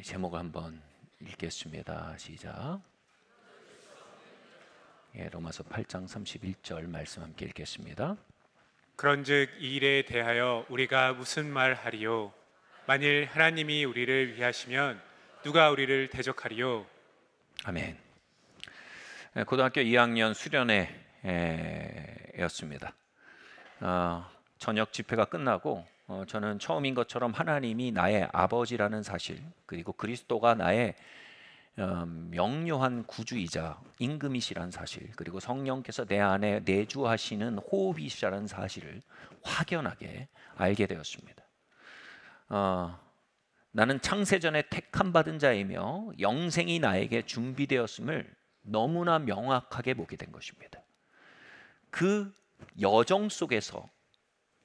우리 제목을 한번 읽겠습니다. 시작. 로마서 8장 31절 말씀 함께 읽겠습니다. 그런즉 이 일에 대하여 우리가 무슨 말하리요? 만일 하나님이 우리를 위하시면 누가 우리를 대적하리요? 아멘. 고등학교 2학년 수련회였습니다. 저녁 집회가 끝나고 저는 처음인 것처럼 하나님이 나의 아버지라는 사실, 그리고 그리스도가 나의 명료한 구주이자 임금이시라는 사실, 그리고 성령께서 내 안에 내주하시는 호흡이시라는 사실을 확연하게 알게 되었습니다. 나는 창세전에 택함 받은 자이며 영생이 나에게 준비되었음을 너무나 명확하게 보게 된 것입니다. 그 여정 속에서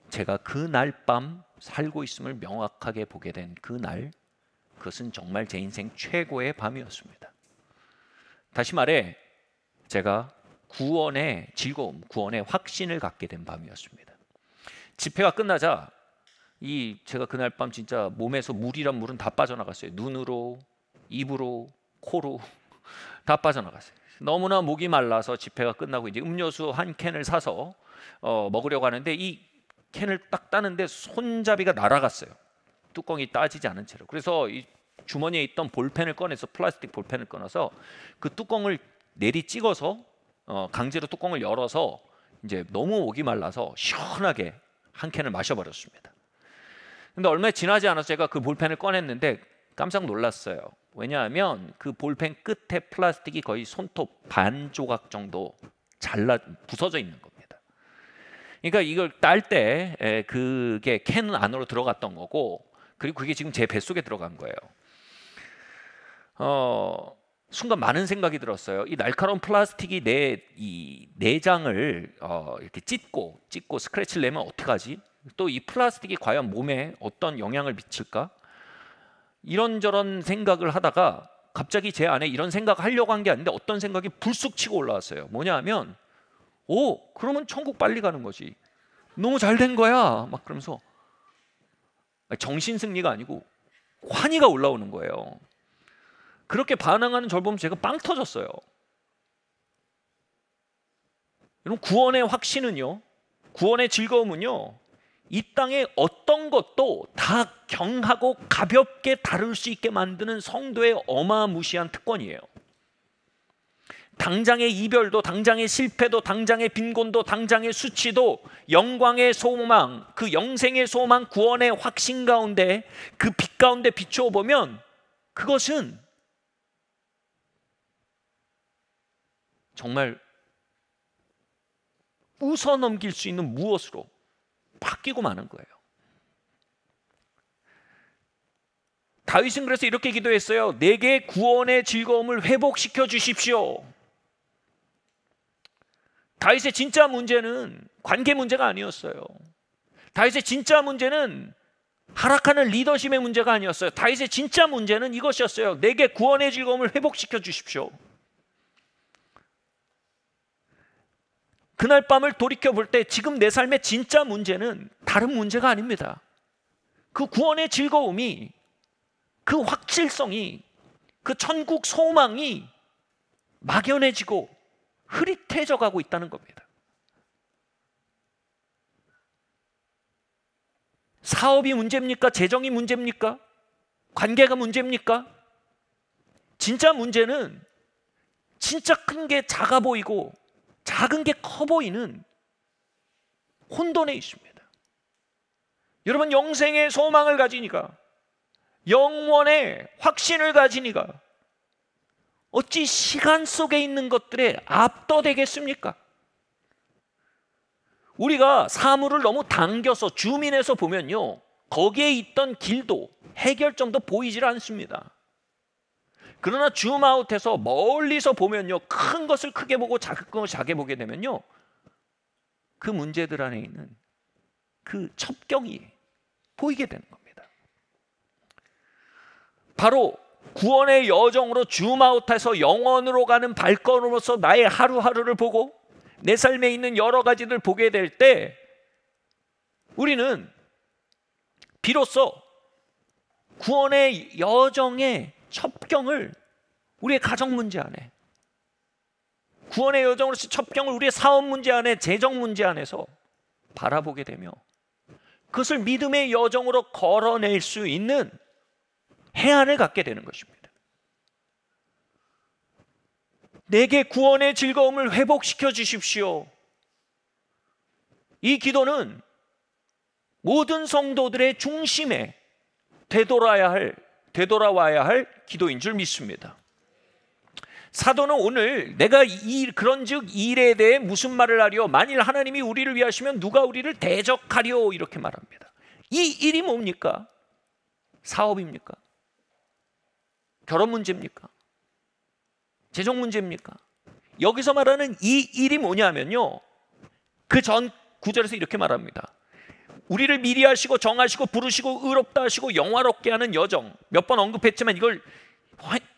제가 그 날 밤 살고 있음을 명확하게 보게 된 그 날, 그것은 정말 제 인생 최고의 밤이었습니다. 다시 말해 제가 구원의 즐거움, 구원의 확신을 갖게 된 밤이었습니다. 집회가 끝나자 제가 그날 밤 진짜 몸에서 물이란 물은 다 빠져나갔어요. 눈으로, 입으로, 코로 다 빠져나갔어요. 너무나 목이 말라서 집회가 끝나고 이제 음료수 한 캔을 사서 먹으려고 하는데 이 캔을 딱 따는데 손잡이가 날아갔어요. 뚜껑이 따지지 않은 채로. 그래서 이 주머니에 있던 볼펜을 꺼내서, 플라스틱 볼펜을 꺼내서 그 뚜껑을 내리 찍어서 강제로 뚜껑을 열어서 이제 너무 목이 말라서 시원하게 한 캔을 마셔버렸습니다. 근데 얼마 지나지 않아서 제가 그 볼펜을 꺼냈는데 깜짝 놀랐어요. 왜냐하면 그 볼펜 끝에 플라스틱이 거의 손톱 반 조각 정도 부서져 있는 겁니다. 그러니까 이걸 딸 때 그게 캔 안으로 들어갔던 거고, 그리고 그게 지금 제 뱃속에 들어간 거예요. 순간 많은 생각이 들었어요. 이 날카로운 플라스틱이 이 내장을 이렇게 찢고 스크래치를 내면 어떡하지? 또 이 플라스틱이 과연 몸에 어떤 영향을 미칠까? 이런저런 생각을 하다가 갑자기 제 안에 이런 생각을 하려고 한 게 아닌데 어떤 생각이 불쑥 치고 올라왔어요. 뭐냐 하면 그러면 천국 빨리 가는 거지. 너무 잘 된 거야. 막 그러면서 정신승리가 아니고 환희가 올라오는 거예요. 그렇게 반응하는 저를 보면 제가 빵 터졌어요. 여러분, 구원의 확신은요, 구원의 즐거움은요, 이 땅의 어떤 것도 다 경하고 가볍게 다룰 수 있게 만드는 성도의 어마무시한 특권이에요. 당장의 이별도, 당장의 실패도, 당장의 빈곤도, 당장의 수치도 영광의 소망, 그 영생의 소망, 구원의 확신 가운데, 그 빛 가운데 비추어 보면 그것은 정말 웃어넘길 수 있는 무엇으로 바뀌고 마는 거예요. 다윗은 그래서 이렇게 기도했어요. 내게 구원의 즐거움을 회복시켜 주십시오. 다윗의 진짜 문제는 관계 문제가 아니었어요. 다윗의 진짜 문제는 하락하는 리더십의 문제가 아니었어요. 다윗의 진짜 문제는 이것이었어요. 내게 구원의 즐거움을 회복시켜 주십시오. 그날 밤을 돌이켜 볼 때 지금 내 삶의 진짜 문제는 다른 문제가 아닙니다. 그 구원의 즐거움이, 그 확실성이, 그 천국 소망이 막연해지고 흐릿해져 가고 있다는 겁니다. 사업이 문제입니까? 재정이 문제입니까? 관계가 문제입니까? 진짜 문제는 진짜 큰 게 작아 보이고 작은 게 커 보이는 혼돈에 있습니다. 여러분, 영생의 소망을 가지니까, 영원의 확신을 가지니까 어찌 시간 속에 있는 것들에 압도되겠습니까? 우리가 사물을 너무 당겨서 줌인해서 보면요, 거기에 있던 길도 해결점도 보이질 않습니다. 그러나 줌아웃해서 멀리서 보면요, 큰 것을 크게 보고 작은 것을 작게 보게 되면요, 그 문제들 안에 있는 그 첩경이 보이게 되는 겁니다. 바로 구원의 여정으로 줌아웃해서 영원으로 가는 발걸음으로서 나의 하루하루를 보고 내 삶에 있는 여러 가지를 보게 될 때 우리는 비로소 구원의 여정의 첩경을 우리의 가정 문제 안에, 구원의 여정으로서 첩경을 우리의 사업 문제 안에, 재정 문제 안에서 바라보게 되며 그것을 믿음의 여정으로 걸어낼 수 있는 해안을 갖게 되는 것입니다. 내게 구원의 즐거움을 회복시켜 주십시오. 이 기도는 모든 성도들의 중심에 되돌아와야 할 기도인 줄 믿습니다. 사도는 오늘 내가 그런즉 이 일에 대해 무슨 말을 하리요? 만일 하나님이 우리를 위하시면 누가 우리를 대적하리요? 이렇게 말합니다. 이 일이 뭡니까? 사업입니까? 결혼 문제입니까? 재정 문제입니까? 여기서 말하는 이 일이 뭐냐면요, 그 전 구절에서 이렇게 말합니다. 우리를 미리 하시고 정하시고 부르시고 의롭다 하시고 영화롭게 하는 여정, 몇 번 언급했지만 이걸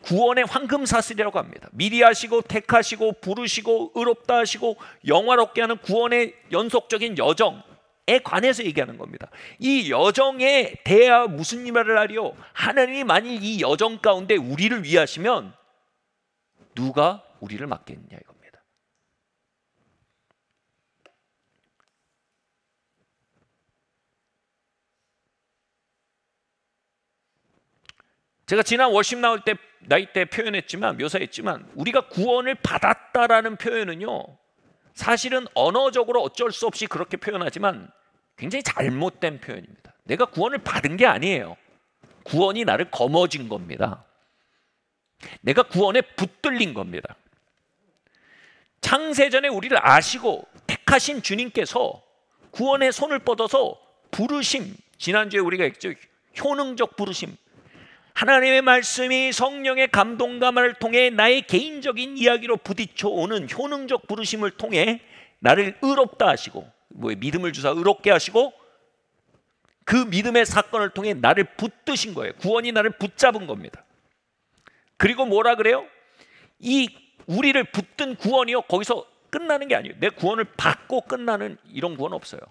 구원의 황금사슬이라고 합니다. 미리 하시고 택하시고 부르시고 의롭다 하시고 영화롭게 하는 구원의 연속적인 여정에 관해서 얘기하는 겁니다. 이 여정에 대하 무슨 말을 하리요? 하나님이 만일 이 여정 가운데 우리를 위하시면 누가 우리를 막겠느냐 이겁니다. 제가 지난 워십 나올 때 묘사했지만 우리가 구원을 받았다라는 표현은요, 사실은 언어적으로 어쩔 수 없이 그렇게 표현하지만 굉장히 잘못된 표현입니다. 내가 구원을 받은 게 아니에요. 구원이 나를 거머쥔 겁니다. 내가 구원에 붙들린 겁니다. 창세전에 우리를 아시고 택하신 주님께서 구원의 손을 뻗어서 부르심, 지난주에 우리가 했죠, 효능적 부르심, 하나님의 말씀이 성령의 감동감을 통해 나의 개인적인 이야기로 부딪혀 오는 효능적 부르심을 통해 나를 의롭다 하시고, 믿음을 주사 의롭게 하시고, 그 믿음의 사건을 통해 나를 붙드신 거예요. 구원이 나를 붙잡은 겁니다. 그리고 뭐라 그래요? 이 우리를 붙든 구원이요, 거기서 끝나는 게 아니에요. 내 구원을 받고 끝나는 이런 구원 없어요.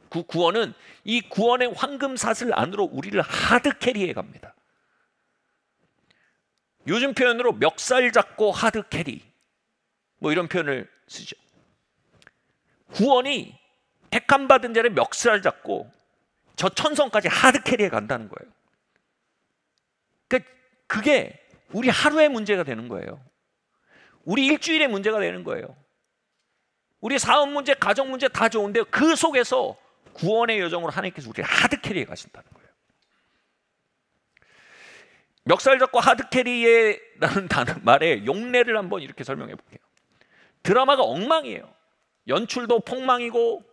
그 구원은 이 구원의 황금사슬 안으로 우리를 하드캐리해 갑니다. 요즘 표현으로 멱살 잡고 하드캐리, 이런 표현을 쓰죠. 구원이 택함 받은 자를 멱살 잡고 저 천성까지 하드캐리해 간다는 거예요. 그게 우리 하루의 문제가 되는 거예요. 우리 일주일의 문제가 되는 거예요. 우리 사업 문제, 가정 문제 다 좋은데 그 속에서 구원의 여정으로 하나님께서 우리를 하드캐리해 가신다는 거예요. 멱살 잡고 하드캐리라는 말의 용례를 한번 이렇게 설명해 볼게요. 드라마가 엉망이에요. 연출도 폭망이고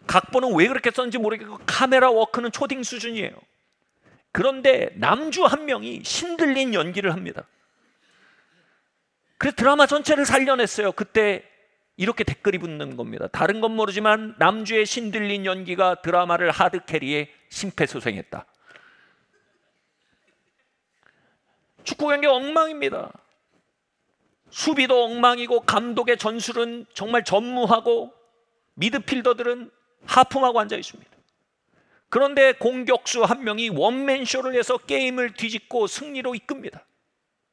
각본은 왜 그렇게 썼는지 모르겠고 카메라 워크는 초딩 수준이에요. 그런데 남주 한 명이 신들린 연기를 합니다. 그래서 드라마 전체를 살려냈어요. 그때 이렇게 댓글이 붙는 겁니다. 다른 건 모르지만 남주의 신들린 연기가 드라마를 하드캐리에 심폐소생했다. 축구 경기 엉망입니다. 수비도 엉망이고 감독의 전술은 정말 전무하고 미드필더들은 하품하고 앉아 있습니다. 그런데 공격수 한 명이 원맨쇼를 해서 게임을 뒤집고 승리로 이끕니다.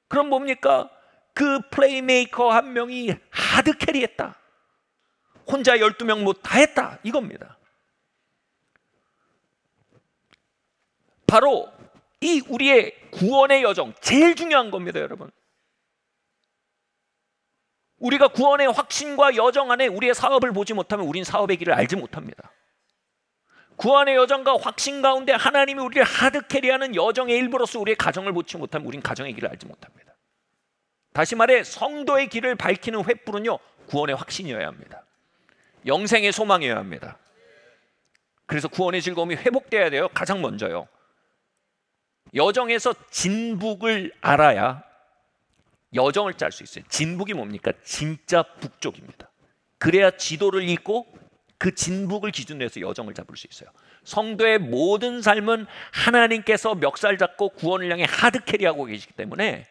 그럼 뭡니까? 그 플레이메이커 한 명이 하드캐리했다. 혼자 12명 못 다 했다. 이겁니다. 바로 이 우리의 구원의 여정, 제일 중요한 겁니다, 여러분. 우리가 구원의 확신과 여정 안에 우리의 사업을 보지 못하면 우린 사업의 길을 알지 못합니다. 구원의 여정과 확신 가운데 하나님이 우리를 하드캐리하는 여정의 일부로서 우리의 가정을 보지 못하면 우린 가정의 길을 알지 못합니다. 다시 말해 성도의 길을 밝히는 횃불은요, 구원의 확신이어야 합니다. 영생의 소망이어야 합니다. 그래서 구원의 즐거움이 회복돼야 돼요. 가장 먼저요. 여정에서 진북을 알아야 여정을 짤 수 있어요. 진북이 뭡니까? 진짜 북쪽입니다. 그래야 지도를 읽고 그 진북을 기준으로 해서 여정을 잡을 수 있어요. 성도의 모든 삶은 하나님께서 멱살 잡고 구원을 향해 하드캐리하고 계시기 때문에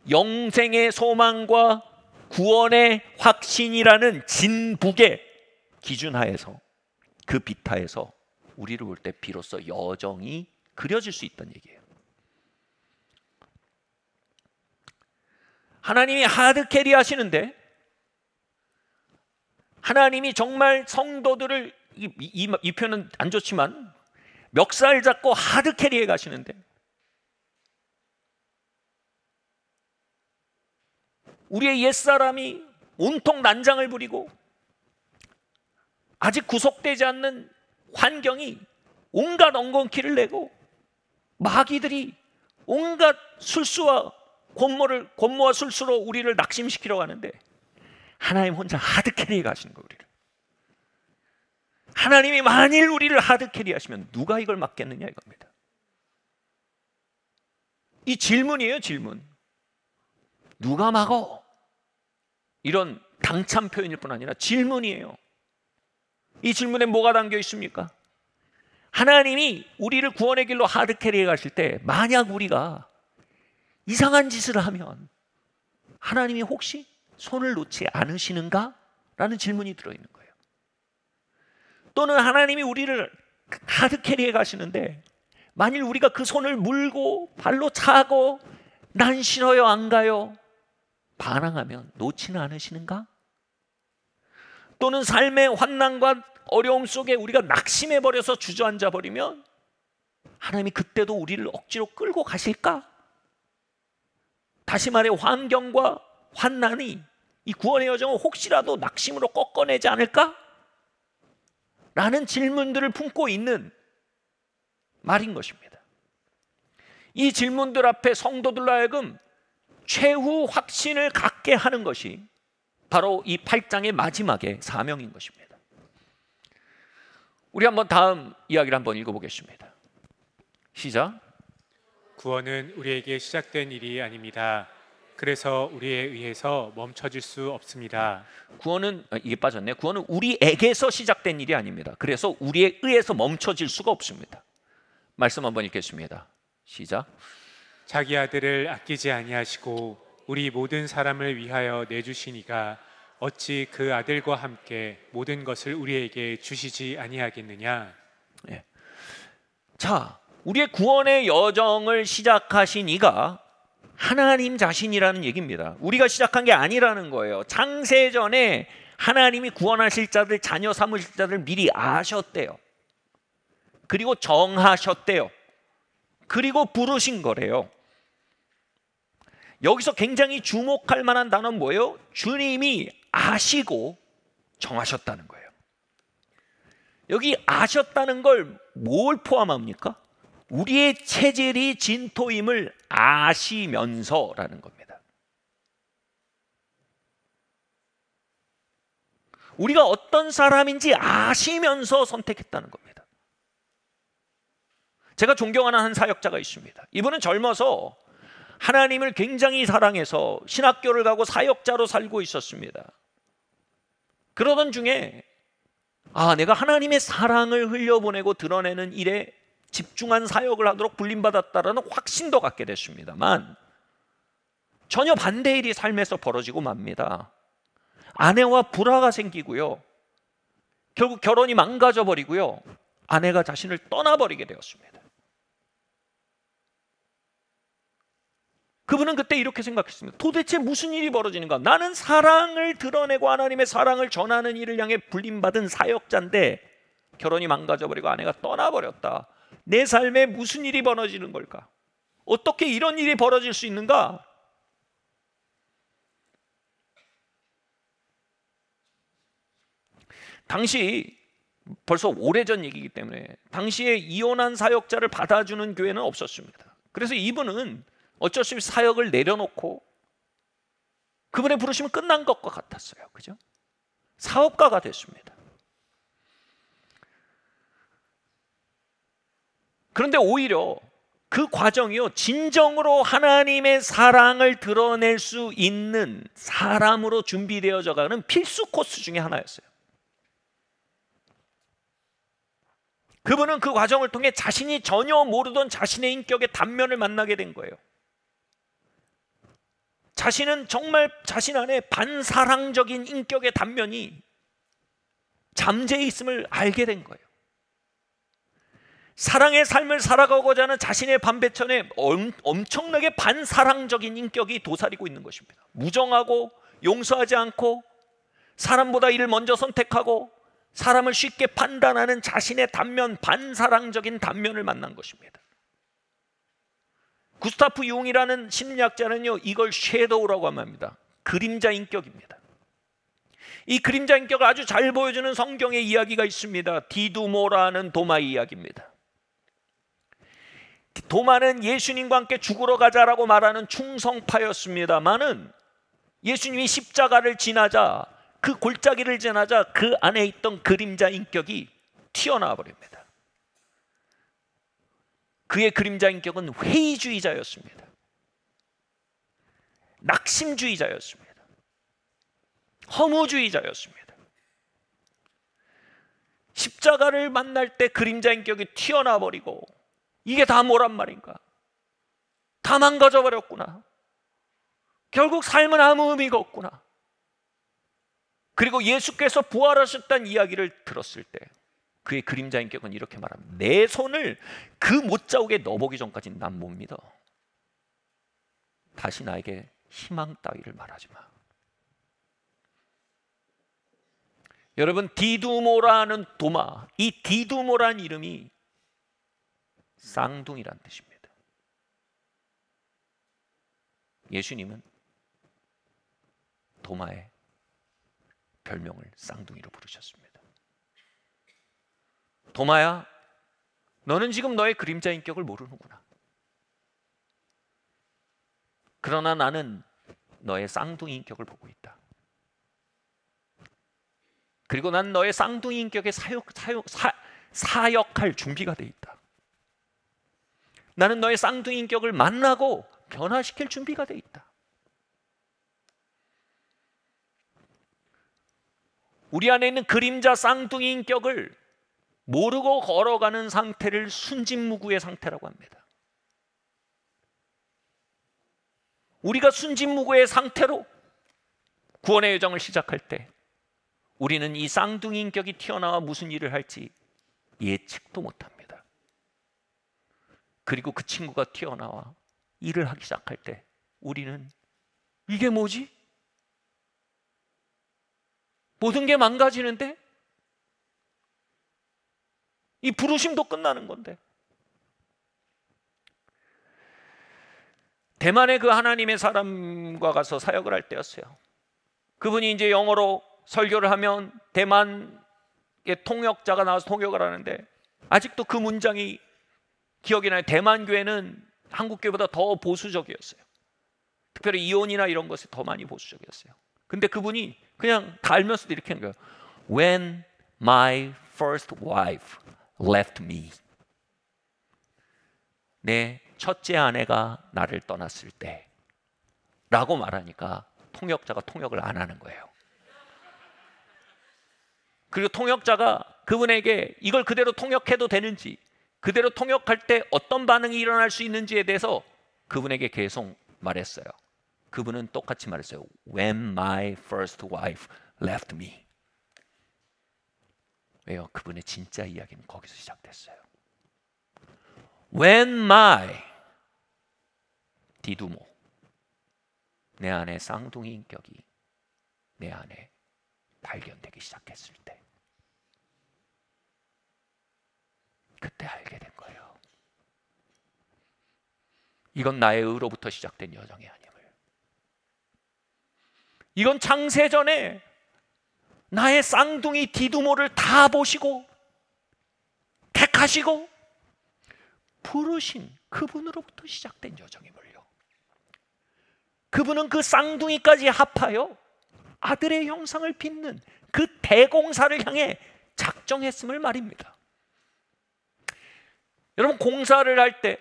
영생의 소망과 구원의 확신이라는 진북의 기준하에서, 그 비타에서 우리를 볼 때 비로소 여정이 그려질 수 있다는 얘기예요. 하나님이 하드캐리 하시는데, 하나님이 정말 성도들을, 이 표현은 안 좋지만 멱살 잡고 하드캐리해 가시는데, 우리의 옛사람이 온통 난장을 부리고 아직 구속되지 않는 환경이 온갖 엉겅퀴를 내고 마귀들이 온갖 술수와 권모와 술수로 우리를 낙심시키려고 하는데, 하나님 혼자 하드캐리해 가시는 거예요. 우리를. 하나님이 만일 우리를 하드캐리 하시면 누가 이걸 막겠느냐 이겁니다. 이 질문이에요, 질문. 누가 막어? 이런 당찬 표현일 뿐 아니라 질문이에요. 이 질문에 뭐가 담겨 있습니까? 하나님이 우리를 구원의 길로 하드캐리해 가실 때, 만약 우리가 이상한 짓을 하면 하나님이 혹시 손을 놓지 않으시는가? 라는 질문이 들어있는 거예요. 또는 하나님이 우리를 하드캐리해 가시는데, 만일 우리가 그 손을 물고 발로 차고 난 싫어요, 안 가요, 반항하면 놓지는 않으시는가? 또는 삶의 환난과 어려움 속에 우리가 낙심해 버려서 주저앉아 버리면 하나님이 그때도 우리를 억지로 끌고 가실까? 다시 말해, 환경과 환난이 이 구원의 여정을 혹시라도 낙심으로 꺾어내지 않을까? 라는 질문들을 품고 있는 말인 것입니다. 이 질문들 앞에 성도들로 하여금 최후 확신을 갖게 하는 것이 바로 이 8장의 마지막의 사명인 것입니다. 우리 한번 다음 이야기를 한번 읽어보겠습니다. 시작. 구원은 우리에게 시작된 일이 아닙니다. 그래서 우리에 의해서 멈춰질 수 없습니다. 구원은, 이게 빠졌네. 구원은 우리에게서 시작된 일이 아닙니다. 그래서 우리에 의해서 멈춰질 수가 없습니다. 말씀 한번 읽겠습니다. 시작. 자기 아들을 아끼지 아니하시고 우리 모든 사람을 위하여 내주시니가 어찌 그 아들과 함께 모든 것을 우리에게 주시지 아니하겠느냐. 네. 자, 우리의 구원의 여정을 시작하신 이가 하나님 자신이라는 얘기입니다. 우리가 시작한 게 아니라는 거예요. 창세전에 하나님이 구원하실 자들, 자녀 삼으실 자들 미리 아셨대요. 그리고 정하셨대요. 그리고 부르신 거래요. 여기서 굉장히 주목할 만한 단어는 뭐예요? 주님이 아시고 정하셨다는 거예요. 여기 아셨다는 걸 뭘 포함합니까? 우리의 체질이 진토임을 아시면서라는 겁니다. 우리가 어떤 사람인지 아시면서 선택했다는 겁니다. 제가 존경하는 한 사역자가 있습니다. 이분은 젊어서 하나님을 굉장히 사랑해서 신학교를 가고 사역자로 살고 있었습니다. 그러던 중에 내가 하나님의 사랑을 흘려보내고 드러내는 일에 집중한 사역을 하도록 불림받았다라는 확신도 갖게 됐습니다만, 전혀 반대의 일이 삶에서 벌어지고 맙니다. 아내와 불화가 생기고요, 결국 결혼이 망가져 버리고요, 아내가 자신을 떠나버리게 되었습니다. 그분은 그때 이렇게 생각했습니다. 도대체 무슨 일이 벌어지는가? 나는 사랑을 드러내고 하나님의 사랑을 전하는 일을 향해 불림받은 사역자인데 결혼이 망가져버리고 아내가 떠나버렸다. 내 삶에 무슨 일이 벌어지는 걸까? 어떻게 이런 일이 벌어질 수 있는가? 당시 벌써 오래전 얘기이기 때문에 당시에 이혼한 사역자를 받아주는 교회는 없었습니다. 그래서 이분은 어쩔 수 없이 사역을 내려놓고 그분의 부르심은 끝난 것과 같았어요. 그죠? 사업가가 됐습니다. 그런데 오히려 그 과정이요, 진정으로 하나님의 사랑을 드러낼 수 있는 사람으로 준비되어져 가는 필수 코스 중에 하나였어요. 그분은 그 과정을 통해 자신이 전혀 모르던 자신의 인격의 단면을 만나게 된 거예요. 자신은 정말 자신 안에 반사랑적인 인격의 단면이 잠재해 있음을 알게 된 거예요. 사랑의 삶을 살아가고자 하는 자신의 반배천에 엄청나게 반사랑적인 인격이 도사리고 있는 것입니다. 무정하고 용서하지 않고 사람보다 이를 먼저 선택하고 사람을 쉽게 판단하는 자신의 단면, 반사랑적인 단면을 만난 것입니다. 구스타프 융이라는 심리학자는요, 이걸 섀도우라고 합니다. 그림자 인격입니다. 이 그림자 인격을 아주 잘 보여주는 성경의 이야기가 있습니다. 디두모라는 도마의 이야기입니다. 도마는 예수님과 함께 죽으러 가자라고 말하는 충성파였습니다만은 예수님이 십자가를 지나자, 그 골짜기를 지나자 그 안에 있던 그림자 인격이 튀어나와 버립니다. 그의 그림자 인격은 회의주의자였습니다. 낙심주의자였습니다. 허무주의자였습니다. 십자가를 만날 때 그림자 인격이 튀어나와 버리고 이게 다 뭐란 말인가? 다 망가져 버렸구나. 결국 삶은 아무 의미가 없구나. 그리고 예수께서 부활하셨다는 이야기를 들었을 때 그의 그림자 인격은 이렇게 말합니다. 내 손을 그 못자국에 넣어보기 전까지는 난 못 믿어. 다시 나에게 희망 따위를 말하지 마. 여러분, 디두모라는 도마, 이 디두모라는 이름이 쌍둥이란 뜻입니다. 예수님은 도마의 별명을 쌍둥이로 부르셨습니다. 도마야, 너는 지금 너의 그림자 인격을 모르는구나. 그러나 나는 너의 쌍둥이 인격을 보고 있다. 그리고 난 너의 쌍둥이 인격에 사역할 준비가 돼 있다. 나는 너의 쌍둥이 인격을 만나고 변화시킬 준비가 돼 있다. 우리 안에 있는 그림자 쌍둥이 인격을 모르고 걸어가는 상태를 순진무구의 상태라고 합니다. 우리가 순진무구의 상태로 구원의 여정을 시작할 때 우리는 이 쌍둥이 인격이 튀어나와 무슨 일을 할지 예측도 못합니다. 그리고 그 친구가 튀어나와 일을 하기 시작할 때 우리는 이게 뭐지? 모든 게 망가지는데? 이 부르심도 끝나는 건데. 대만의 그 하나님의 사람과 가서 사역을 할 때였어요. 그분이 이제 영어로 설교를 하면 대만의 통역자가 나와서 통역을 하는데 아직도 그 문장이 기억이 나요. 대만 교회는 한국 교회보다 더 보수적이었어요. 특별히 이혼이나 이런 것에 더 많이 보수적이었어요. 근데 그분이 그냥 다 알면서도 이렇게 하는 거예요. When my first wife left me. 내 첫째 아내가 나를 떠났을 때 라고 말하니까 통역자가 통역을 안 하는 거예요. 그리고 통역자가 그분에게 이걸 그대로 통역해도 되는지, 그대로 통역할 때 어떤 반응이 일어날 수 있는지에 대해서 그분에게 계속 말했어요. 그분은 똑같이 말했어요. When my first wife left me. 왜요? 그분의 진짜 이야기는 거기서 시작됐어요. When my 디두모, 내 안에 쌍둥이 인격이 내 안에 발견되기 시작했을 때 그때 알게 된 거예요. 이건 나의 의로부터 시작된 여정이 아님을. 이건 창세전에 나의 쌍둥이 디두모를 다 보시고 택하시고 부르신 그분으로부터 시작된 여정임을요. 그분은 그 쌍둥이까지 합하여 아들의 형상을 빚는 그 대공사를 향해 작정했음을 말입니다. 여러분, 공사를 할 때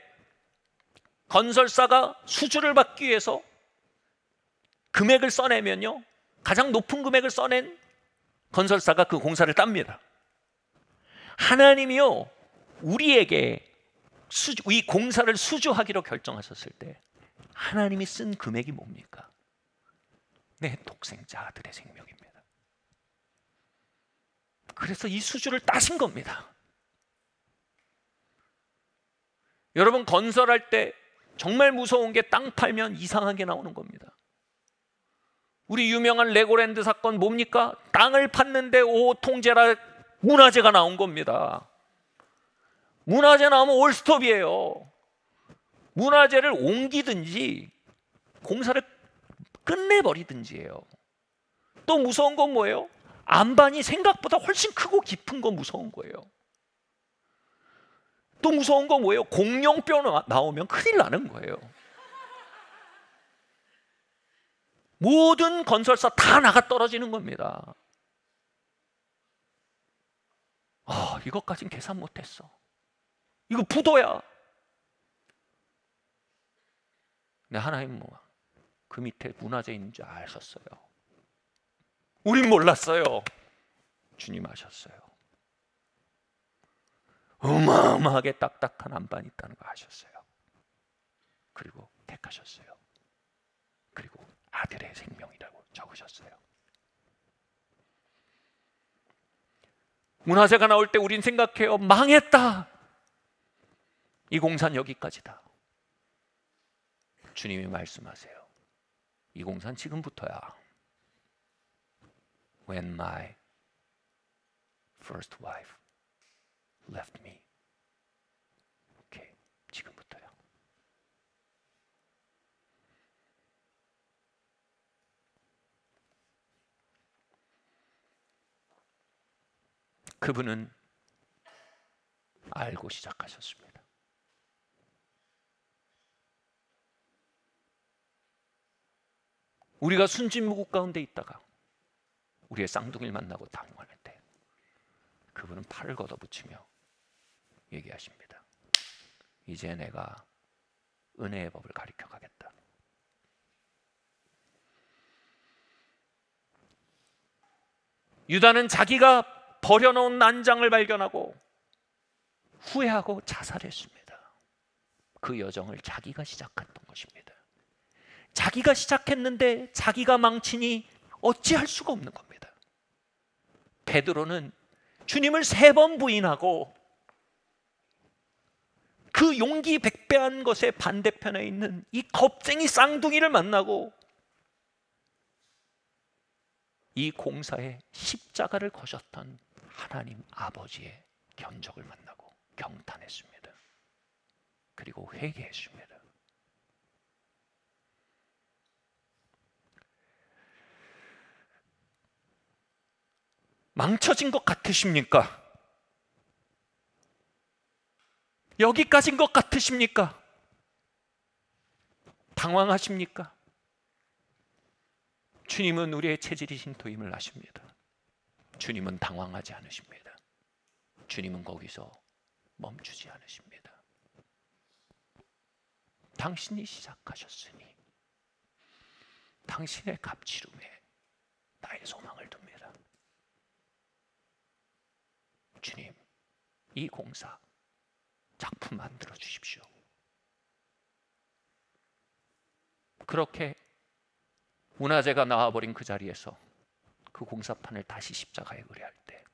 건설사가 수주를 받기 위해서 금액을 써내면요, 가장 높은 금액을 써낸 건설사가 그 공사를 땁니다. 하나님이요, 우리에게 이 공사를 수주하기로 결정하셨을 때 하나님이 쓴 금액이 뭡니까? 내 독생자 아들의 생명입니다. 그래서 이 수주를 따신 겁니다. 여러분, 건설할 때 정말 무서운 게 땅 팔면 이상하게 나오는 겁니다. 우리 유명한 레고랜드 사건 뭡니까? 땅을 팠는데 통제라 문화재가 나온 겁니다. 문화재 나오면 올스톱이에요. 문화재를 옮기든지 공사를 끝내버리든지 해요. 또 무서운 건 뭐예요? 안반이 생각보다 훨씬 크고 깊은 건 무서운 거예요. 또 무서운 건 뭐예요? 공룡뼈 나오면 큰일 나는 거예요. 모든 건설사 다 나가 떨어지는 겁니다. 이것까진 계산 못했어. 이거 부도야. 근데 하나님 그 밑에 문화재 있는 줄 아셨어요. 우린 몰랐어요. 주님 아셨어요. 어마어마하게 딱딱한 안반이 있다는 거 아셨어요. 그리고 택하셨어요. 그리고 아들의 생명이라고 적으셨어요. 문화재가 나올 때 우린 생각해요. 망했다. 이 공사는 여기까지다. 주님이 말씀하세요. 이 공사는 지금부터야. When my first wife left me. 오케이, 지금부터야. 그분은 알고 시작하셨습니다. 우리가 순진무구 가운데 있다가 우리의 쌍둥이를 만나고 당황할 때 그분은 팔을 걷어붙이며 얘기하십니다. 이제 내가 은혜의 법을 가르쳐 가겠다. 유다는 자기가 버려놓은 난장을 발견하고 후회하고 자살했습니다. 그 여정을 자기가 시작했던 것입니다. 자기가 시작했는데 자기가 망치니 어찌할 수가 없는 겁니다. 베드로는 주님을 3번 부인하고 그 용기 백배한 것의 반대편에 있는 이 겁쟁이 쌍둥이를 만나고 이 공사에 십자가를 거셨던 하나님 아버지의 견적을 만나고 경탄했습니다. 그리고 회개했습니다. 망쳐진 것 같으십니까? 여기까지인 것 같으십니까? 당황하십니까? 주님은 우리의 체질이신 토임을 아십니다. 주님은 당황하지 않으십니다. 주님은 거기서 멈추지 않으십니다. 당신이 시작하셨으니 당신의 값지름에 나의 소망을 둡니다. 주님, 이 공사 작품 만들어 주십시오. 그렇게 문화재가 나와버린 그 자리에서 그 공사판을 다시 십자가에 의뢰할 때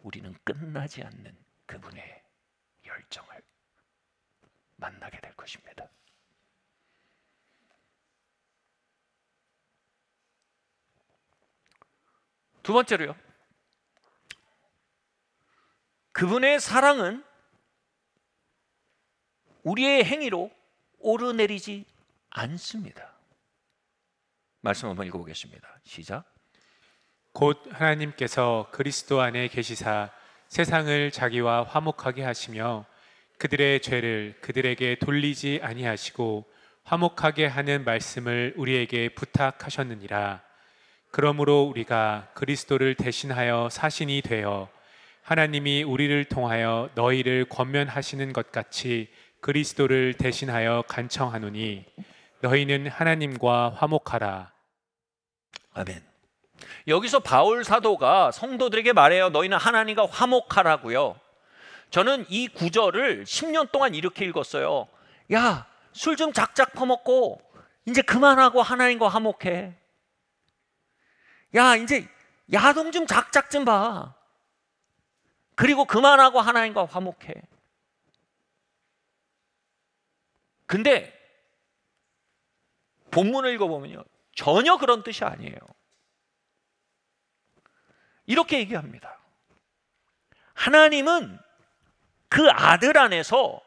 우리는 끝나지 않는 그분의 열정을 만나게 될 것입니다. 두 번째로요, 그분의 사랑은 우리의 행위로 오르내리지 않습니다. 말씀 한번 읽어보겠습니다. 시작. 곧 하나님께서 그리스도 안에 계시사 세상을 자기와 화목하게 하시며 그들의 죄를 그들에게 돌리지 아니하시고 화목하게 하는 말씀을 우리에게 부탁하셨느니라. 그러므로 우리가 그리스도를 대신하여 사신이 되어 하나님이 우리를 통하여 너희를 권면하시는 것 같이 그리스도를 대신하여 간청하노니 너희는 하나님과 화목하라. 아멘. 여기서 바울 사도가 성도들에게 말해요. 너희는 하나님과 화목하라고요. 저는 이 구절을 10년 동안 이렇게 읽었어요. 야, 술 좀 작작 퍼먹고 이제 그만하고 하나님과 화목해. 야, 이제 야동 좀 작작 좀 봐. 그리고 그만하고 하나님과 화목해. 근데 본문을 읽어보면요, 전혀 그런 뜻이 아니에요. 이렇게 얘기합니다. 하나님은 그 아들 안에서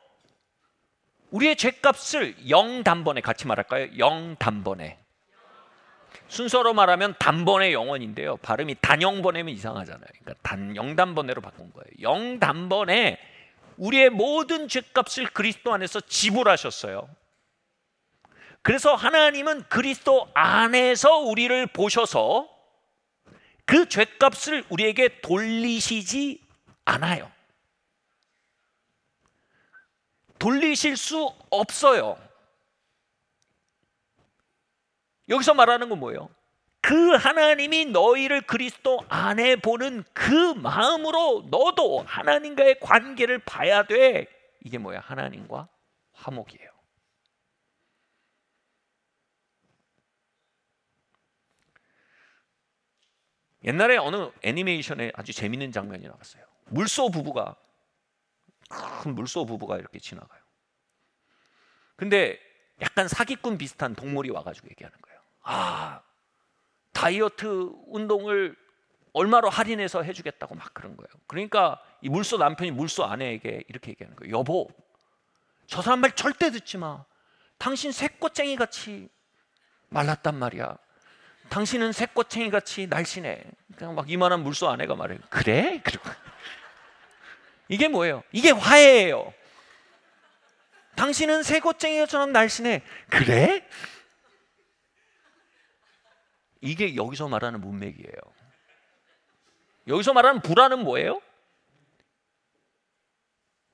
우리의 죄값을 영단번에, 같이 말할까요? 영단번에. 순서로 말하면 단번의 영원인데요, 발음이 단영번에면 이상하잖아요. 그러니까 영단번에로 바꾼 거예요. 영단번에 우리의 모든 죄값을 그리스도 안에서 지불하셨어요. 그래서 하나님은 그리스도 안에서 우리를 보셔서 그 죄값을 우리에게 돌리시지 않아요. 돌리실 수 없어요. 여기서 말하는 건 뭐예요? 그 하나님이 너희를 그리스도 안에 보는 그 마음으로 너도 하나님과의 관계를 봐야 돼. 이게 뭐야? 하나님과 화목이에요. 옛날에 어느 애니메이션에 아주 재밌는 장면이 나왔어요. 물소 부부가, 큰 물소 부부가 이렇게 지나가요. 근데 약간 사기꾼 비슷한 동물이 와가지고 얘기하는 거예요. 아, 다이어트 운동을 얼마로 할인해서 해주겠다고 막 그런 거예요. 그러니까 이 물소 남편이 물소 아내에게 이렇게 얘기하는 거예요. 여보, 저 사람 말 절대 듣지 마. 당신 새꼬챙이 같이 말랐단 말이야. 당신은 새꼬챙이 같이 날씬해. 그냥 막 이만한 물소 아내가 말해요. 그래? 그리고 이게 뭐예요? 이게 화해예요. 당신은 새꼬챙이처럼 날씬해. 그래? 이게 여기서 말하는 문맥이에요. 여기서 말하는 불화는 뭐예요?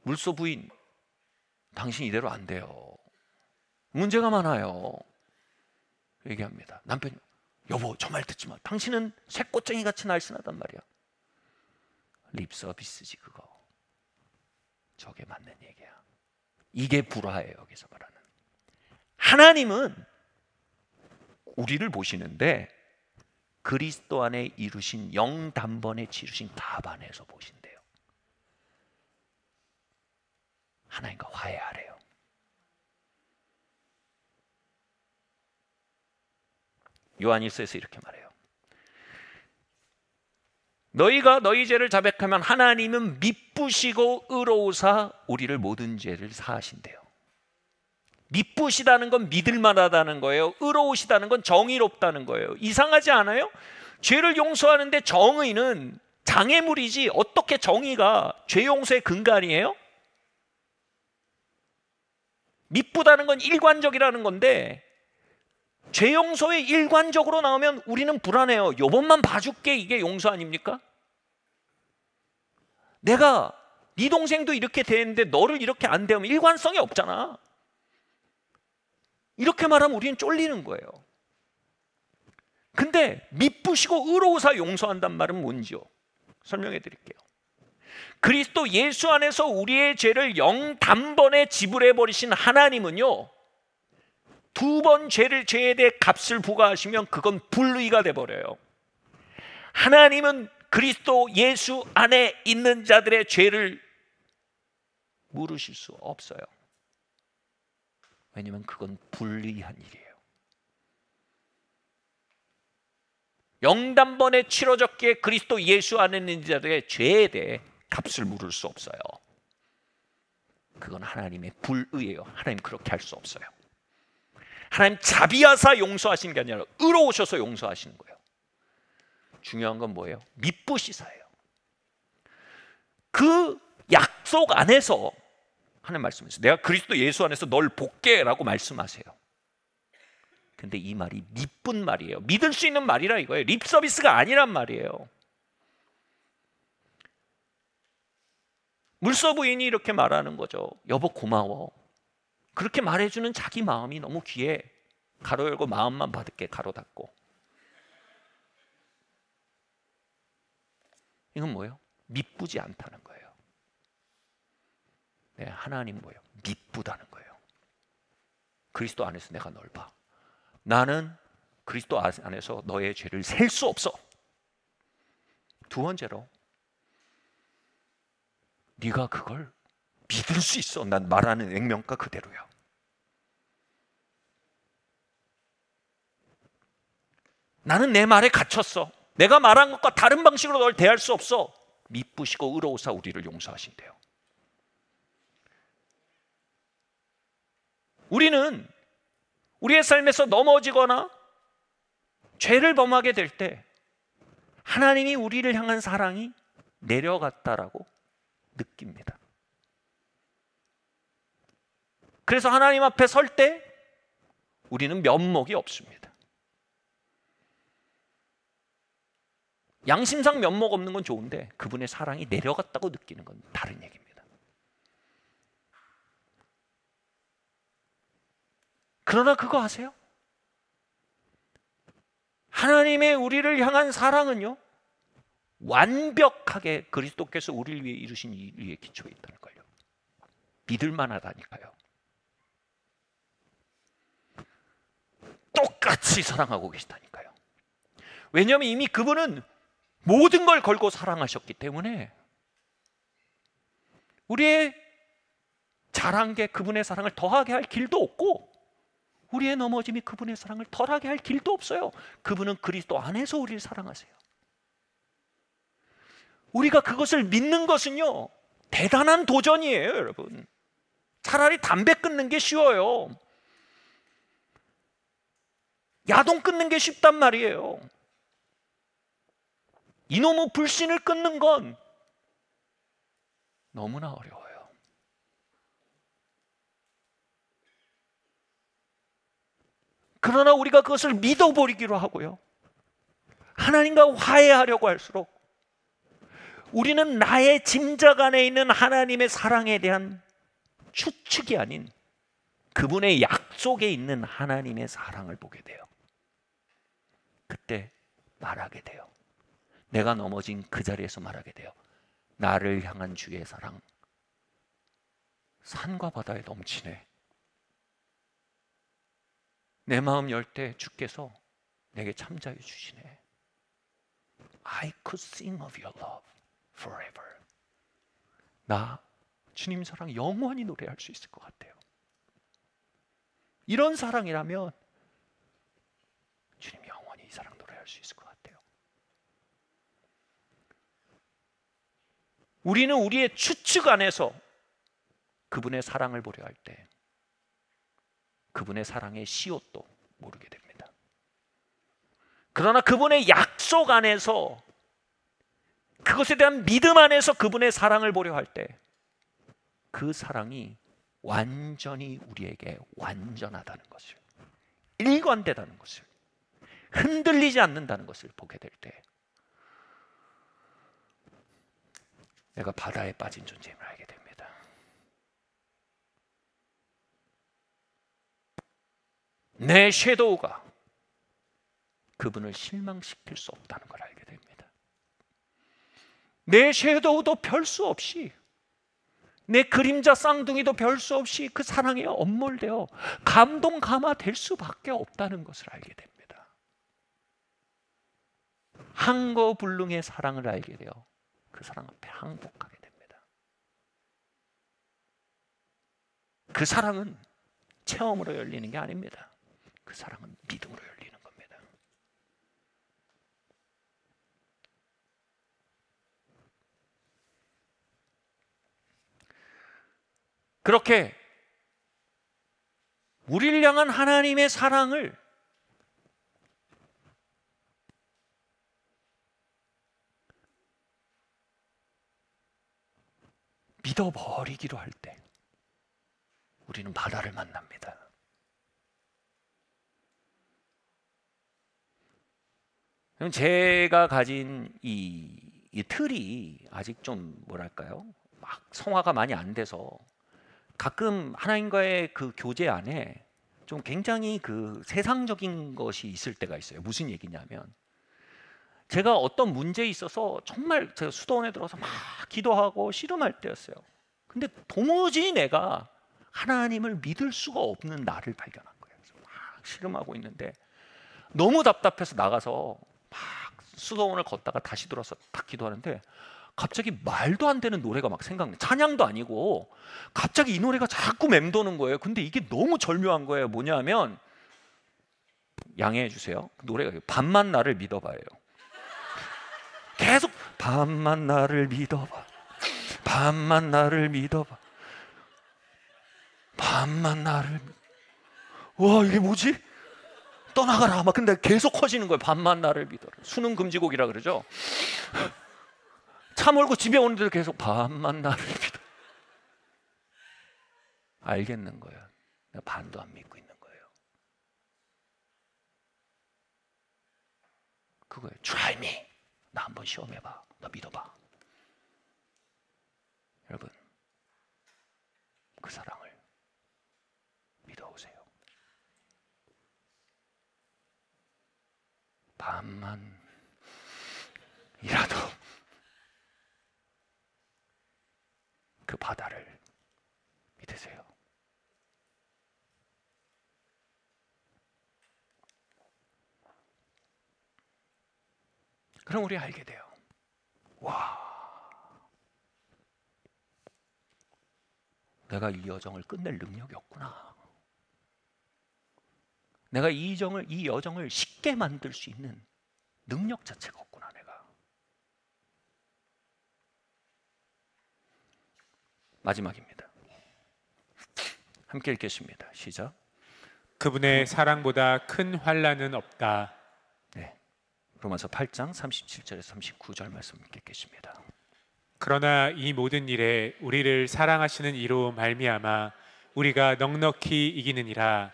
물소 부인, 당신 이대로 안 돼요. 문제가 많아요. 얘기합니다. 남편이, 여보, 저 말 듣지 마. 당신은 새꼬챙이 같이 날씬하단 말이야. 립 서비스지 그거. 저게 맞는 얘기야. 이게 불화예요. 여기서 말하는. 하나님은 우리를 보시는데 그리스도 안에 이루신 영단번에 치르신 값 안에서 보신대요. 하나님과 화해하래요. 요한일서에서 이렇게 말해요. 너희가 너희 죄를 자백하면 하나님은 미쁘시고 의로우사 우리를 모든 죄를 사하신대요. 미쁘시다는 건 믿을만하다는 거예요. 의로우시다는 건 정의롭다는 거예요. 이상하지 않아요? 죄를 용서하는데 정의는 장애물이지 어떻게 정의가 죄 용서의 근간이에요? 미쁘다는 건 일관적이라는 건데 죄 용서에 일관적으로 나오면 우리는 불안해요. 요번만 봐줄게, 이게 용서 아닙니까? 내가 네 동생도 이렇게 대했는데 너를 이렇게 안 대하면 일관성이 없잖아. 이렇게 말하면 우리는 쫄리는 거예요. 근데 미쁘시고 의로우사 용서한단 말은 뭔지요? 설명해 드릴게요. 그리스도 예수 안에서 우리의 죄를 영단번에 지불해 버리신 하나님은요, 두 번 죄에 대해 값을 부과하시면 그건 불의가 돼 버려요. 하나님은 그리스도 예수 안에 있는 자들의 죄를 물으실 수 없어요. 왜냐하면 그건 불의한 일이에요. 영단번에 치러졌기에 그리스도 예수 안에 있는 자들의 죄에 대해 값을 물을 수 없어요. 그건 하나님의 불의예요. 하나님 그렇게 할 수 없어요. 하나님 자비하사 용서하시는 게 아니라 의로우셔서 용서하시는 거예요. 중요한 건 뭐예요? 미쁘시사예요. 그 약속 안에서 하나님 말씀하세요. 내가 그리스도 예수 안에서 널 복게 라고 말씀하세요. 근데 이 말이 미쁜 말이에요. 믿을 수 있는 말이라 이거예요. 립 서비스가 아니란 말이에요. 물소 부인이 이렇게 말하는 거죠. 여보 고마워. 그렇게 말해주는 자기 마음이 너무 귀해. 가로 열고 마음만 받을게 가로 닫고. 이건 뭐예요? 미쁘지 않다는 거예요. 네, 하나님 뭐예요? 미쁘다는 거예요. 그리스도 안에서 내가 널 봐. 나는 그리스도 안에서 너의 죄를 셀 수 없어. 두 번째로 네가 그걸 믿을 수 있어. 난 말하는 액면가 그대로야. 나는 내 말에 갇혔어. 내가 말한 것과 다른 방식으로 널 대할 수 없어. 미쁘시고 의로우사 우리를 용서하신대요. 우리는 우리의 삶에서 넘어지거나 죄를 범하게 될 때 하나님이 우리를 향한 사랑이 내려갔다라고 느낍니다. 그래서 하나님 앞에 설 때 우리는 면목이 없습니다. 양심상 면목 없는 건 좋은데 그분의 사랑이 내려갔다고 느끼는 건 다른 얘기입니다. 그러나 그거 아세요? 하나님의 우리를 향한 사랑은요, 완벽하게 그리스도께서 우리를 위해 이루신 일에 기초에 있다는 걸요. 믿을 만하다니까요. 똑같이 사랑하고 계시다니까요. 왜냐하면 이미 그분은 모든 걸 걸고 사랑하셨기 때문에 우리의 잘한 게 그분의 사랑을 더하게 할 길도 없고 우리의 넘어짐이 그분의 사랑을 덜하게 할 길도 없어요. 그분은 그리스도 안에서 우리를 사랑하세요. 우리가 그것을 믿는 것은요, 대단한 도전이에요, 여러분. 차라리 담배 끊는 게 쉬워요. 야동 끊는 게 쉽단 말이에요. 이놈의 불신을 끊는 건 너무나 어려워요. 그러나 우리가 그것을 믿어버리기로 하고요, 하나님과 화해하려고 할수록 우리는 나의 짐작 안에 있는 하나님의 사랑에 대한 추측이 아닌 그분의 약속에 있는 하나님의 사랑을 보게 돼요. 그때 말하게 돼요. 내가 넘어진 그 자리에서 말하게 돼요. 나를 향한 주의 사랑 산과 바다에 넘치네. 내 마음 열 때 주께서 내게 참자해 주시네. I could sing of your love forever. 나 주님 사랑 영원히 노래할 수 있을 것 같아요. 이런 사랑이라면 주님 영원히 이 사랑 노래할 수 있을 것 같아요. 우리는 우리의 추측 안에서 그분의 사랑을 보려 할 때 그분의 사랑의 씨앗도 모르게 됩니다. 그러나 그분의 약속 안에서, 그것에 대한 믿음 안에서 그분의 사랑을 보려 할 때 그 사랑이 완전히 우리에게 완전하다는 것을, 일관되다는 것을, 흔들리지 않는다는 것을 보게 될 때 내가 바다에 빠진 존재임을 알게 됩니다. 내 섀도우가 그분을 실망시킬 수 없다는 걸 알게 됩니다. 내 섀도우도 별 수 없이, 내 그림자 쌍둥이도 별 수 없이 그 사랑에 엄몰되어 감동 감화될 수밖에 없다는 것을 알게 됩니다. 항거불능의 사랑을 알게 되어 그 사랑 앞에 항복하게 됩니다. 그 사랑은 체험으로 열리는 게 아닙니다. 그 사랑은 믿음으로 열리는 겁니다. 그렇게 우리를 향한 하나님의 사랑을 믿어버리기로 할 때 우리는 바다를 만납니다. 제가 가진 이 틀이 아직 좀 뭐랄까요, 막 성화가 많이 안 돼서 가끔 하나님과의 그 교제 안에 좀 굉장히 그 세상적인 것이 있을 때가 있어요. 무슨 얘기냐면, 제가 어떤 문제에 있어서 정말 제가 수도원에 들어서 막 기도하고 씨름할 때였어요. 근데 도무지 내가 하나님을 믿을 수가 없는 나를 발견한 거예요. 그래서 막 씨름하고 있는데 너무 답답해서 나가서 막 수도원을 걷다가 다시 들어서 딱 기도하는데 갑자기 말도 안 되는 노래가 막 생각나. 찬양도 아니고 갑자기 이 노래가 자꾸 맴도는 거예요. 근데 이게 너무 절묘한 거예요. 뭐냐면 양해해 주세요. 노래가 밤만 나를 믿어봐요. 계속 밤만 나를 믿어봐. 밤만 나를 믿어봐. 밤만 나를. 와, 이게 뭐지? 떠나가라. 막 근데 계속 커지는 거예요. 밤만 나를 믿어라. 수능 금지곡이라 그러죠. 차 몰고 집에 오는데도 계속 밤만 나를 믿어. 알겠는 거예요. 내가 반도 안 믿고 있는 거예요. 그거예요. Try me. 나 한번 시험해봐. 나 믿어봐. 여러분, 그 사랑을 믿어오세요. 밤만이라도 그 바다를 믿으세요. 그럼 우리 알게 돼요. 와, 내가 이 여정을 끝낼 능력이 없구나. 내가 이 여정을 쉽게 만들 수 있는 능력 자체가 없구나. 내가. 마지막입니다. 함께 읽겠습니다. 시작. 그분의 사랑보다 큰 환난은 없다. 네, 로마서 8장 37절에서 39절 말씀 읽겠습니다. 그러나 이 모든 일에 우리를 사랑하시는 이로 말미암아 우리가 넉넉히 이기느니라.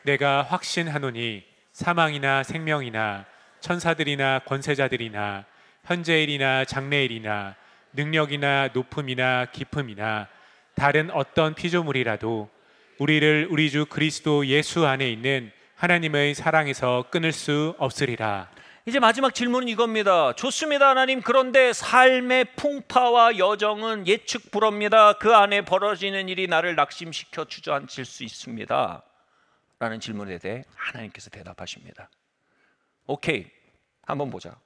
내가 확신하노니 사망이나 생명이나 천사들이나 권세자들이나 현재일이나 장래일이나 능력이나 높음이나 깊음이나 다른 어떤 피조물이라도 우리를 우리 주 그리스도 예수 안에 있는 하나님의 사랑에서 끊을 수 없으리라. 이제 마지막 질문은 이겁니다. 좋습니다, 하나님. 그런데 삶의 풍파와 여정은 예측 불허입니다. 그 안에 벌어지는 일이 나를 낙심시켜 주저앉힐 수 있습니다. 라는 질문에 대해 하나님께서 대답하십니다. 오케이, 한번 보자.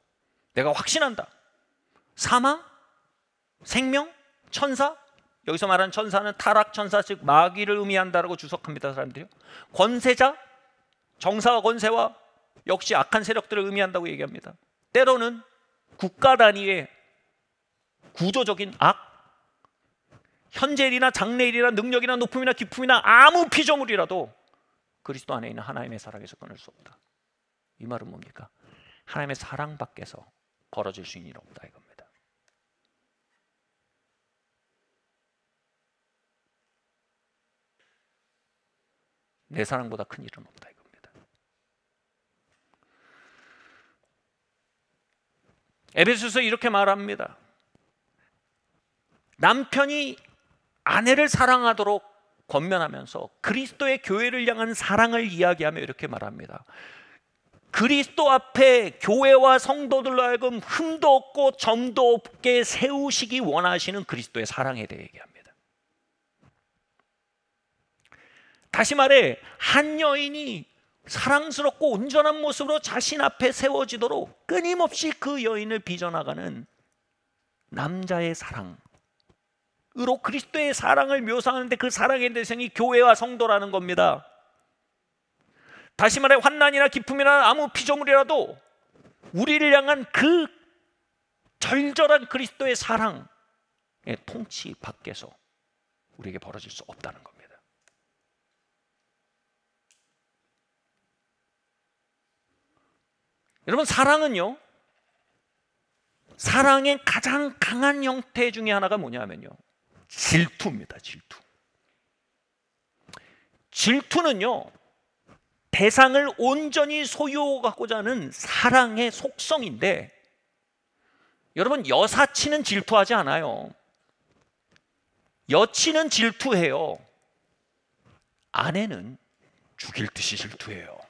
내가 확신한다. 사망, 생명, 천사. 여기서 말하는 천사는 타락천사, 즉 마귀를 의미한다라고 주석합니다. 사람들이요. 권세자, 정사와 권세와 역시 악한 세력들을 의미한다고 얘기합니다. 때로는 국가 단위의 구조적인 악, 현재일이나 장래일이나 능력이나 높음이나 깊음이나 아무 피조물이라도 그리스도 안에 있는 하나님의 사랑에서 끊을 수 없다. 이 말은 뭡니까? 하나님의 사랑 밖에서 벌어질 수 있는 일은 없다 이겁니다. 내 사랑보다 큰 일은 없다 이겁니다. 에베소서 이렇게 말합니다. 남편이 아내를 사랑하도록 권면하면서 그리스도의 교회를 향한 사랑을 이야기하며 이렇게 말합니다. 그리스도 앞에 교회와 성도들로 하여금 흠도 없고 점도 없게 세우시기 원하시는 그리스도의 사랑에 대해 얘기합니다. 다시 말해, 한 여인이 사랑스럽고 온전한 모습으로 자신 앞에 세워지도록 끊임없이 그 여인을 빚어나가는 남자의 사랑으로 그리스도의 사랑을 묘사하는데 그 사랑의 대상이 교회와 성도라는 겁니다. 다시 말해, 환난이나 기쁨이나 아무 피조물이라도 우리를 향한 그 절절한 그리스도의 사랑의 통치 밖에서 우리에게 벌어질 수 없다는 겁니다. 여러분, 사랑은요, 사랑의 가장 강한 형태 중에 하나가 뭐냐면요, 질투입니다. 질투. 질투는요, 대상을 온전히 소유하고자 하는 사랑의 속성인데, 여러분, 여사친은 질투하지 않아요. 여친은 질투해요. 아내는 죽일 듯이 질투해요.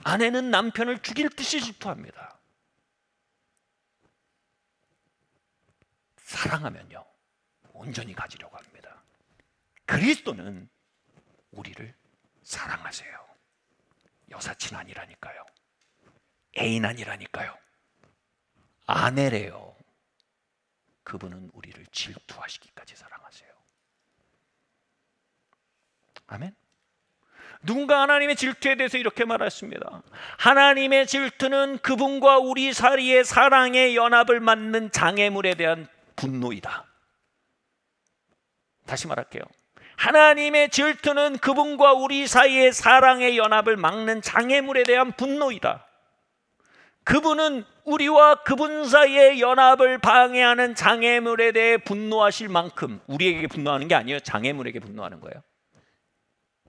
아내는 남편을 죽일 듯이 질투합니다. 사랑하면요, 온전히 가지려고 합니다. 그리스도는 우리를 사랑하세요. 여사친 아니라니까요. 애인 아니라니까요. 아내래요. 그분은 우리를 질투하시기까지 사랑하세요. 아멘. 누군가 하나님의 질투에 대해서 이렇게 말했습니다. 하나님의 질투는 그분과 우리 사이의 사랑의 연합을 막는 장애물에 대한 분노이다. 다시 말할게요. 하나님의 질투는 그분과 우리 사이의 사랑의 연합을 막는 장애물에 대한 분노이다. 그분은 우리와 그분 사이의 연합을 방해하는 장애물에 대해 분노하실 만큼, 우리에게 분노하는 게 아니에요. 장애물에게 분노하는 거예요.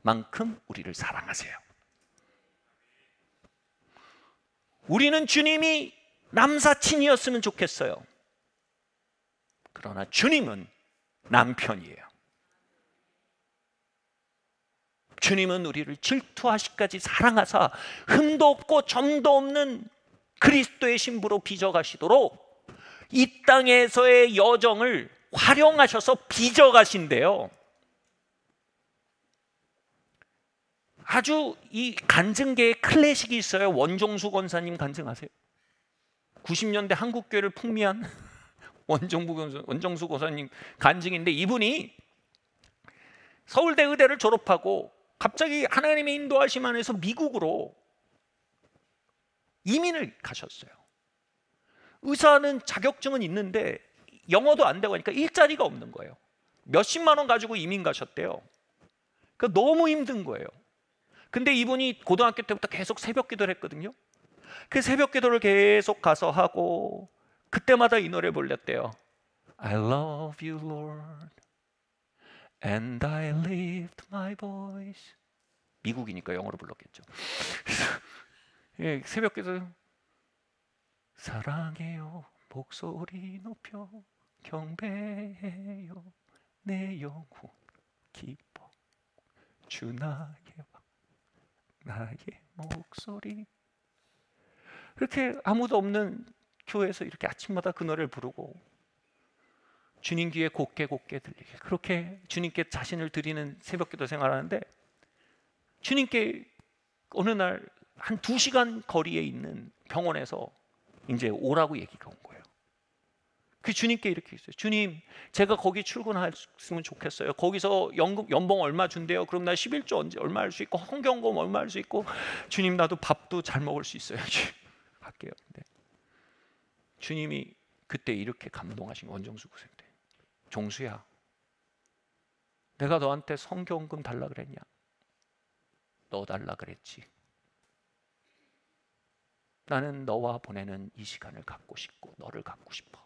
만큼 우리를 사랑하세요. 우리는 주님이 남사친이었으면 좋겠어요. 그러나 주님은 남편이에요. 주님은 우리를 질투하시까지 사랑하사 흠도 없고 점도 없는 그리스도의 신부로 빚어가시도록 이 땅에서의 여정을 활용하셔서 빚어가신대요. 아주 이 간증계의 클래식이 있어요. 원종수 권사님 간증하세요. 90년대 한국교회를 풍미한 원종수 권사님 간증인데, 이분이 서울대 의대를 졸업하고 갑자기 하나님의 인도하심 안에서 미국으로 이민을 가셨어요. 의사는 자격증은 있는데 영어도 안 되고 하니까 일자리가 없는 거예요. 몇십만 원 가지고 이민 가셨대요. 그러니까 너무 힘든 거예요. 근데 이분이 고등학교 때부터 계속 새벽 기도를 했거든요. 그 새벽 기도를 계속 가서 하고 그때마다 이 노래 불렀대요. I love you, Lord, and I lift my voice. 미국이니까 영어로 불렀겠죠. 예, 새벽 기도 사랑해요, 목소리 높여 경배해요, 내 영혼 기뻐 주 나의 목소리. 이렇게 아무도 없는 교회에서 이렇게 아침마다 그 노래를 부르고 주님 귀에 곱게 들리게, 그렇게 주님께 자신을 드리는 새벽기도 생활하는데, 주님께 어느 날 한 2시간 거리에 있는 병원에서 이제 오라고 얘기가 온 거예요. 그 주님께 이렇게 했어요. 주님, 제가 거기 출근했으면 좋겠어요. 거기서 연봉 얼마 준대요. 그럼 나 11조 언제 얼마 할 수 있고, 헌경금 얼마 할 수 있고, 주님 나도 밥도 잘 먹을 수 있어야지 할게요. 근데 주님이 그때 이렇게 감동하신 원정수 고생 때, 종수야, 내가 너한테 성경금 달라 그랬냐? 너 달라 그랬지. 나는 너와 보내는 이 시간을 갖고 싶고 너를 갖고 싶어.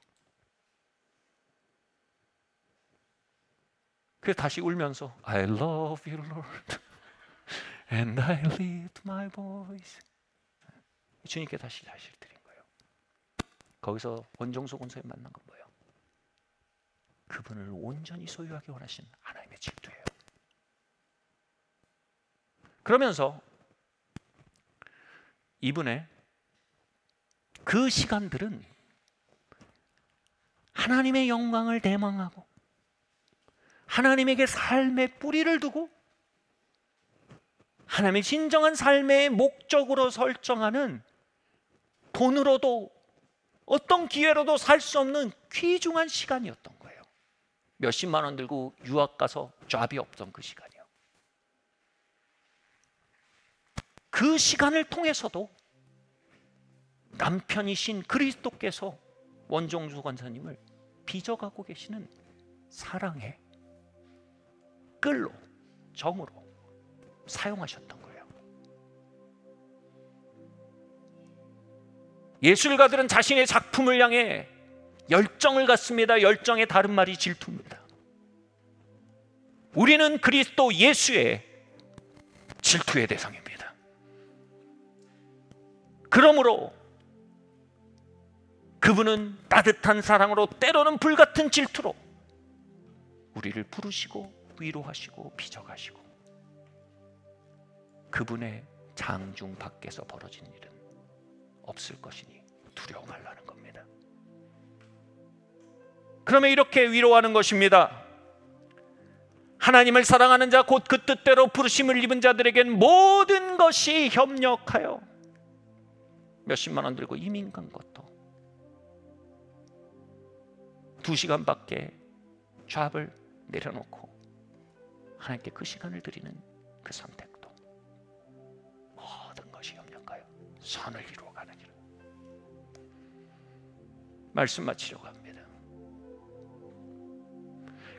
그래서 다시 울면서 I love you, Lord, and I lift my voice. 주님께 다시 드린 거예요. 거기서 원정수 권사님 만난 건 뭐예요? 그분을 온전히 소유하기 원하신 하나님의 질투예요. 그러면서 이분의 그 시간들은 하나님의 영광을 대망하고 하나님에게 삶의 뿌리를 두고 하나님의 진정한 삶의 목적으로 설정하는, 돈으로도 어떤 기회로도 살 수 없는 귀중한 시간이었던 거예요. 몇십만 원 들고 유학 가서 잡이 없던 그 시간이요. 그 시간을 통해서도 남편이신 그리스도께서 원종수 권사님을 빚어가고 계시는 사랑의 끌로, 정으로 사용하셨던 거예요. 예술가들은 자신의 작품을 향해 열정을 갖습니다. 열정의 다른 말이 질투입니다. 우리는 그리스도 예수의 질투의 대상입니다. 그러므로 그분은 따뜻한 사랑으로, 때로는 불같은 질투로 우리를 부르시고 위로하시고 빚어가시고, 그분의 장중 밖에서 벌어진 일은 없을 것이니 두려워 말라는 겁니다. 그러면 이렇게 위로하는 것입니다. 하나님을 사랑하는 자 곧 그 뜻대로 부르심을 입은 자들에겐 모든 것이 협력하여, 몇십만 원 들고 이민 간 것도, 2시간밖에 잡을 내려놓고 하나님께 그 시간을 드리는 그 선택도, 선을 이루어가는 길. 말씀 마치려고 합니다.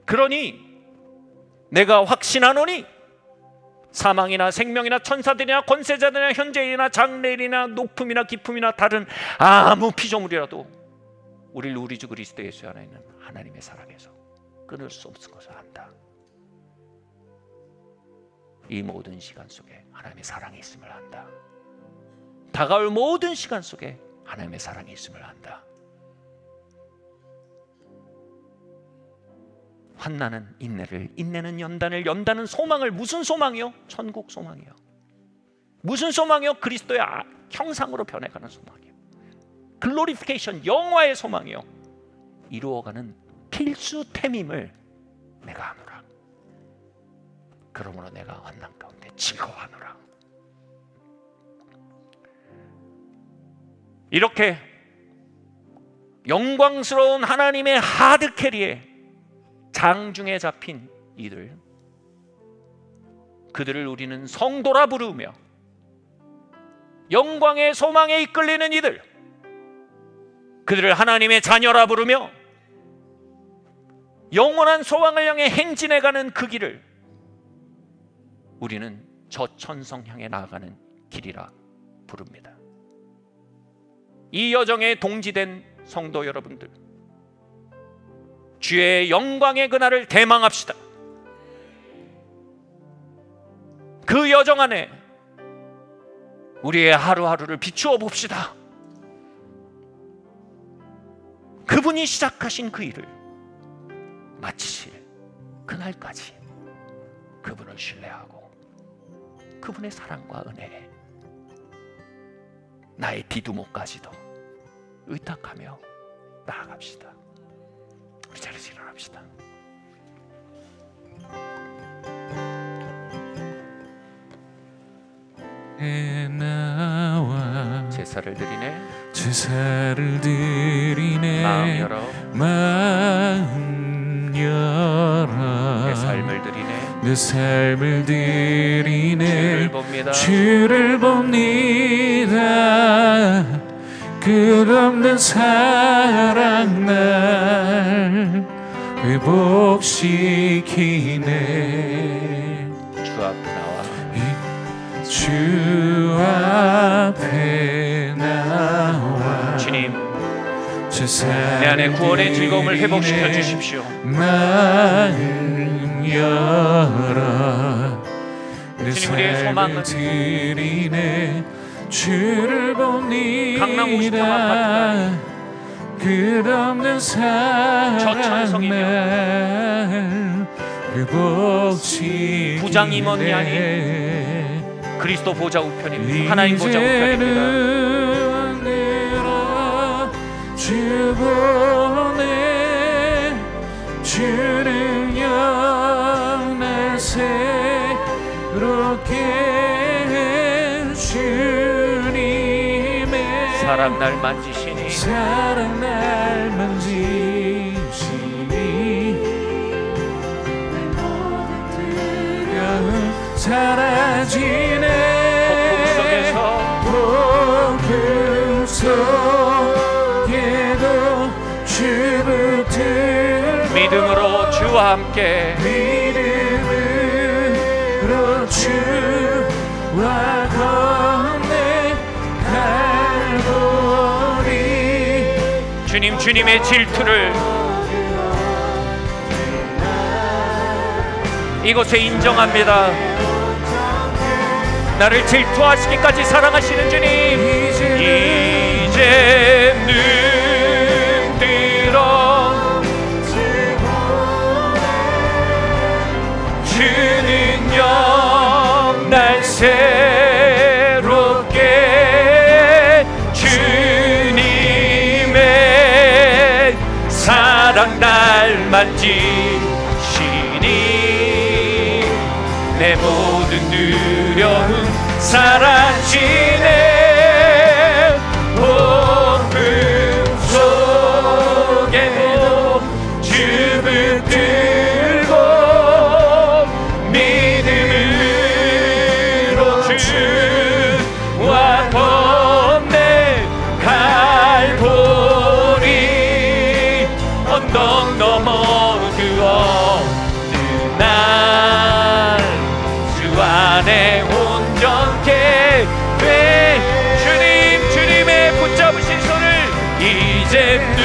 그러니 내가 확신하노니 사망이나 생명이나 천사들이나 권세자들이나 현재일이나 장래일이나 높음이나 깊음이나 다른 아무 피조물이라도 우리를 우리 주 그리스도 예수 안에 있는 하나님의 사랑에서 끊을 수 없을 것을 안다. 이 모든 시간 속에 하나님의 사랑이 있음을 안다. 다가올 모든 시간 속에 하나님의 사랑이 있음을 안다. 환난은 인내를, 인내는 연단을, 연단은 소망을. 무슨 소망이요? 천국 소망이요. 무슨 소망이요? 그리스도의 형상으로 변해가는 소망이요. 글로리피케이션, 영화의 소망이요. 이루어가는 필수템임을 내가 아노라. 그러므로 내가 환난 가운데 즐거워하노라. 이렇게 영광스러운 하나님의 하드캐리에 장중에 잡힌 이들, 그들을 우리는 성도라 부르며 영광의 소망에 이끌리는 이들, 그들을 하나님의 자녀라 부르며 영원한 소망을 향해 행진해가는 그 길을 우리는 저천성 향해 나아가는 길이라 부릅니다. 이 여정에 동지된 성도 여러분들, 주의 영광의 그날을 대망합시다. 그 여정 안에 우리의 하루하루를 비추어 봅시다. 그분이 시작하신 그 일을 마치실 그날까지 그분을 신뢰하고 그분의 사랑과 은혜에 나의 디두목까지도 의탁하며 나아갑시다. 우리 자리에서 일어납시다. 나와 제사를 드리네. 제사를 드리네. 마음 열어. 마음 열어. 내 삶을 드리네. 내 삶을 드리네. 주를 봅니다. 주를 봅니다. 끝없는 사랑 날 회복시키네. 주 앞에 나와. 주 앞에 나와. 주님, 내 안에 구원의 즐거움을 회복시켜 주십시오. 마음 열어. 내 주님, 우리의 소망은 드리네. 주를 봅니다. 강남 50평 아파트가 끝없는 사랑 저천성이며 부장 임원이 아닌 그리스도 보좌 우편입니다. 하나님 보좌 우편입니다. 주 보내. 주는 영날 새롭게 주님의 사랑 날 만지시니. 사랑 날 만지시니. 사라지네. 폭풍 속에도 주 붙들고 믿음으로 주와 함께. 믿음으로 주와 건네 갈보리. 주님, 주님의 질투를 이곳에 인정합니다. 나를 질투하시기까지 사랑하시는 주님, 이제 눈 들어 주는 영날 새롭게 주님의 사랑 날 만지시니 내 모든 두려움 사라지네. 폭풍 속에도 주 붙들고 믿음으로 주와 언덕 넘어 그 어느 날 주 안에 온전케 돼. 주님의 붙잡으신 손을 이제는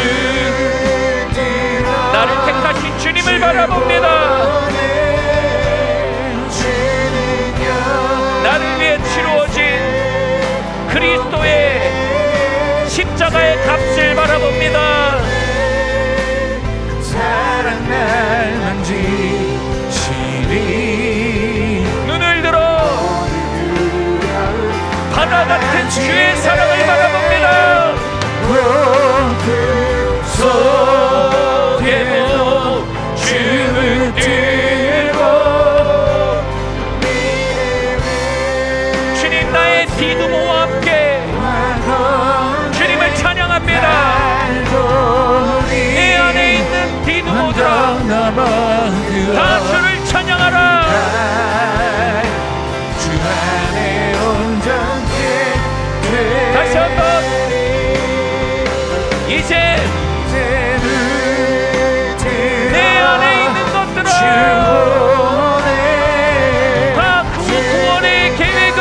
나를 택하신 주님을 바라봅니다. 나를 위해 치루어진 그리스도의 십자가의 값을 바라봅니다. 사랑 날 만지시리 눈을 들어 바다 같은 주의 사랑을 바라봅니다. 그 속에도 주를 들고 주님 나의 디두모와 함께 주님을 찬양합니다. 내 안에 있는 디두모들아 다 주를 찬양하라. 주 안에 온전케 다시 한번 이제 내 안에 있는 것들은 다 구원의 계획을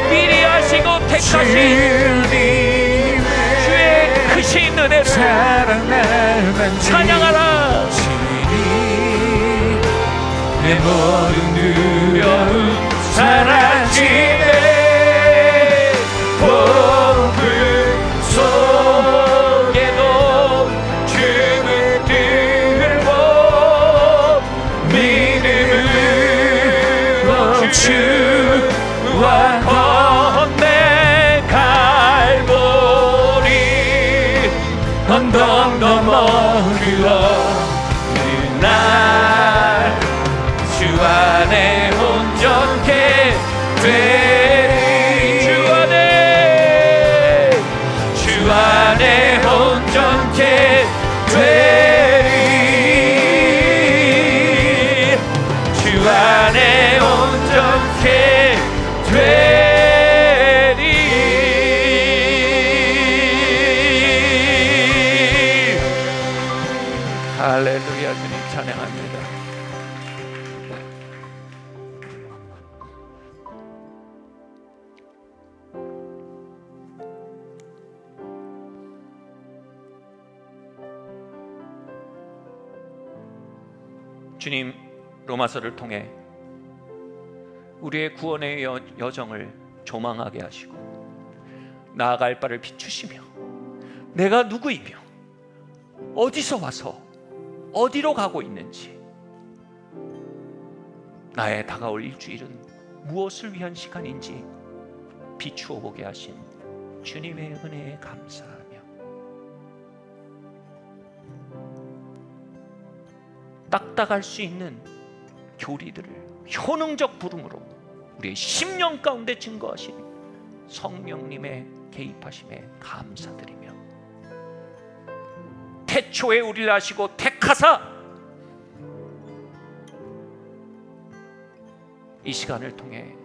미리 하시고 택하신 주의 크신 은혜를 찬양하라. 내 모든 두려움 사라지네. 폭풍 속에도 주를 들고 믿음으로 주와 건네 갈보리 언덕 넘어 그 어느 날 주 안에 온전케 되리. 주 안에 온전케 되리. 주 안에 온전케 되리. 할렐루야. 주님 찬양합니다. 주님, 로마서를 통해 우리의 구원의 여정을 조망하게 하시고 나아갈 바를 비추시며 내가 누구이며 어디서 와서 어디로 가고 있는지, 나의 다가올 일주일은 무엇을 위한 시간인지 비추어 보게 하신 주님의 은혜에 감사하며 딱딱할 수 있는 교리들을 효능적 부름으로 우리의 심령 가운데 증거하신 성령님의 개입하심에 감사드리며 태초에 우리를 아시고 택하사 이 시간을 통해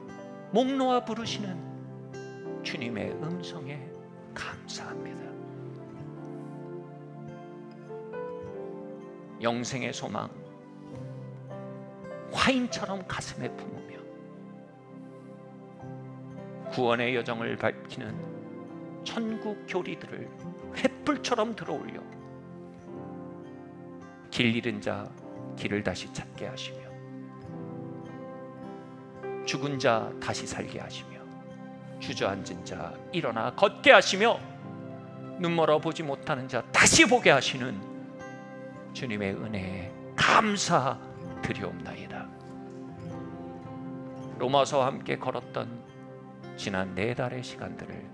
목 놓아 부르시는 주님의 음성에 감사합니다. 영생의 소망 화인처럼 가슴에 품으며 구원의 여정을 밝히는 천국 교리들을 횃불처럼 들어올려 길 잃은 자 길을 다시 찾게 하시며 죽은 자 다시 살게 하시며 주저앉은 자 일어나 걷게 하시며 눈멀어 보지 못하는 자 다시 보게 하시는 주님의 은혜에 감사드리옵나이다. 로마서와 함께 걸었던 지난 4달의 시간들을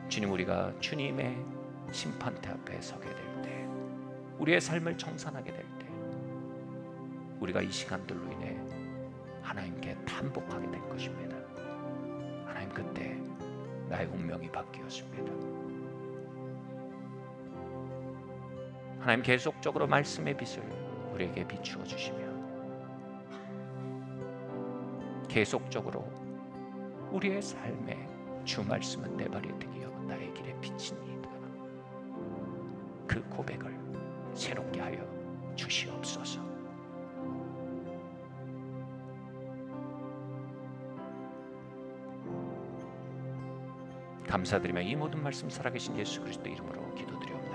주님, 우리가 주님의 심판대 앞에 서게 될 때, 우리의 삶을 청산하게 될 때, 우리가 이 시간들로 인해 하나님께 탄복하게 될 것입니다. 하나님, 그때 나의 운명이 바뀌었습니다. 하나님, 계속적으로 말씀의 빛을 우리에게 비추어 주시며 계속적으로 우리의 삶에 주 말씀은 내 발의 등이요 나의 길의 빛이니이다. 그 고백을 새롭게 하여 주시옵소서. 감사드리며 이 모든 말씀 살아계신 예수 그리스도 이름으로 기도드리옵나이다.